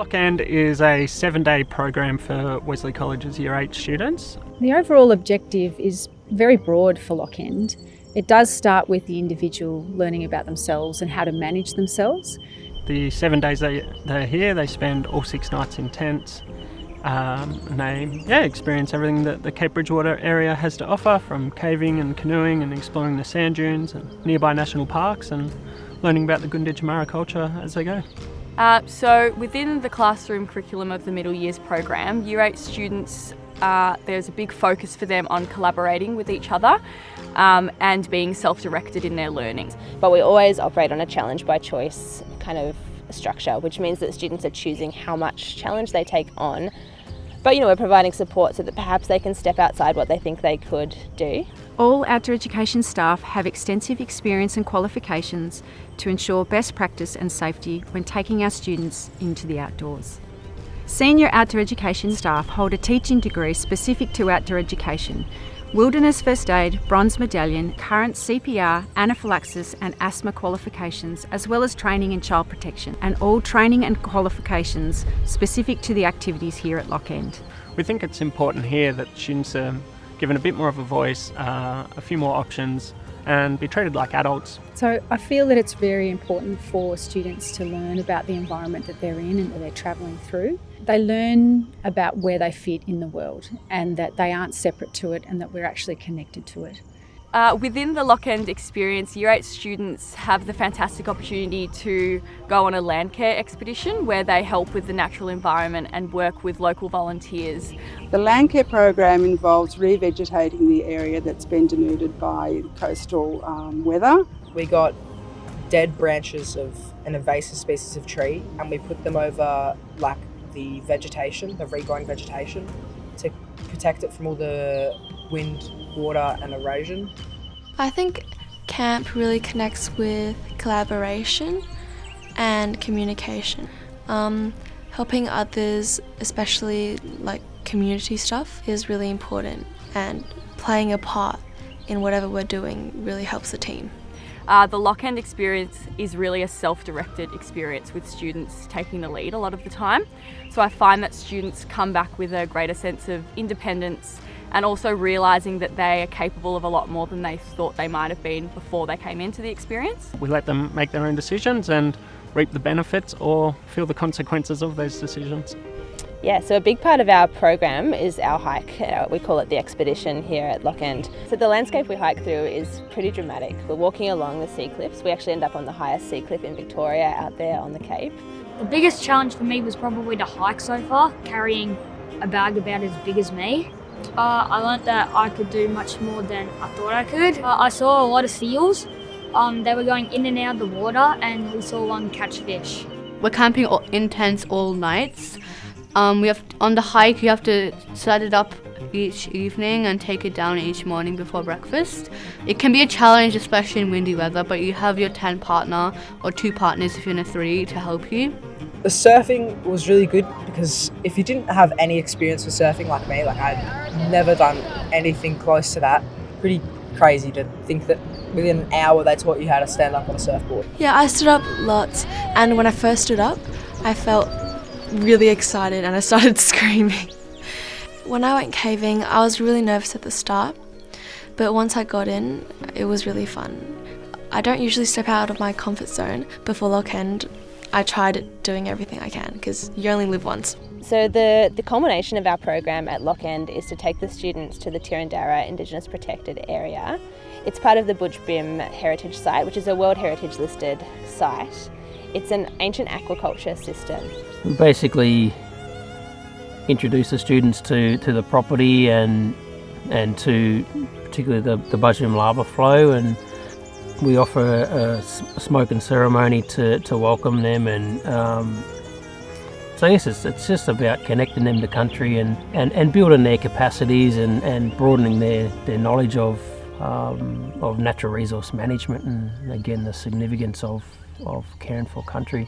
Lochend is a 7-day program for Wesley College's Year 8 students. The overall objective is very broad for Lochend. It does start with the individual learning about themselves and how to manage themselves. The 7 days they're here, they spend all 6 nights in tents. And they experience everything that the Cape Bridgewater area has to offer, from caving and canoeing and exploring the sand dunes and nearby national parks, and learning about the Gunditjmara culture as they go. So within the classroom curriculum of the Middle Years program, Year 8 students, there's a big focus for them on collaborating with each other and being self-directed in their learning. But we always operate on a challenge by choice kind of structure, which means that students are choosing how much challenge they take on. But we're providing support so that perhaps they can step outside what they think they could do. All outdoor education staff have extensive experience and qualifications to ensure best practice and safety when taking our students into the outdoors. Senior outdoor education staff hold a teaching degree specific to outdoor education, Wilderness First Aid, Bronze Medallion, current CPR, anaphylaxis and asthma qualifications, as well as training in child protection, and all training and qualifications specific to the activities here at Lochend. We think it's important here that students are given a bit more of a voice, a few more options, and be treated like adults. So I feel that it's very important for students to learn about the environment that they're in and that they're travelling through. They learn about where they fit in the world and that they aren't separate to it and that we're actually connected to it. Within the Lochend experience, Year 8 students have the fantastic opportunity to go on a land care expedition where they help with the natural environment and work with local volunteers. The land care program involves revegetating the area that's been denuded by coastal weather. We got dead branches of an invasive species of tree and we put them over the vegetation, the regrowing vegetation, to protect it from all the wind, water and erosion. I think camp really connects with collaboration and communication. Helping others, especially community stuff, is really important, and playing a part in whatever we're doing really helps the team. The Lochend experience is really a self-directed experience with students taking the lead a lot of the time. So I find that students come back with a greater sense of independence and also realising that they are capable of a lot more than they thought they might have been before they came into the experience. We let them make their own decisions and reap the benefits or feel the consequences of those decisions. Yeah, so a big part of our program is our hike. We call it the expedition here at Lochend. So the landscape we hike through is pretty dramatic. We're walking along the sea cliffs. We actually end up on the highest sea cliff in Victoria out there on the Cape. The biggest challenge for me was probably the hike so far, carrying a bag about as big as me. I learnt that I could do much more than I thought I could. I saw a lot of seals. They were going in and out of the water, and we saw one catch fish. We're camping in tents all nights. On the hike, you have to set it up each evening and take it down each morning before breakfast. It can be a challenge, especially in windy weather, but you have your tent partner or 2 partners if you're in a 3 to help you. The surfing was really good because if you didn't have any experience with surfing like me, I'd never done anything close to that. Pretty crazy to think that within an hour they taught you how to stand up on a surfboard. Yeah, I stood up lots, and when I first stood up, I felt really excited and I started screaming. When I went caving, I was really nervous at the start, but once I got in, it was really fun. I don't usually step out of my comfort zone before Lochend. I tried doing everything I can because you only live once. So the culmination of our program at Lochend is to take the students to the Tirrandara Indigenous Protected Area. It's part of the Butch-Brim Heritage Site, which is a World Heritage listed site. It's an ancient aquaculture system. We basically introduce the students to the property and to particularly the Butch-Brim lava flow, and we offer a smoke and ceremony to welcome them, and so yes, it's just about connecting them to country and building their capacities and broadening their knowledge of natural resource management, and again the significance of caring for country.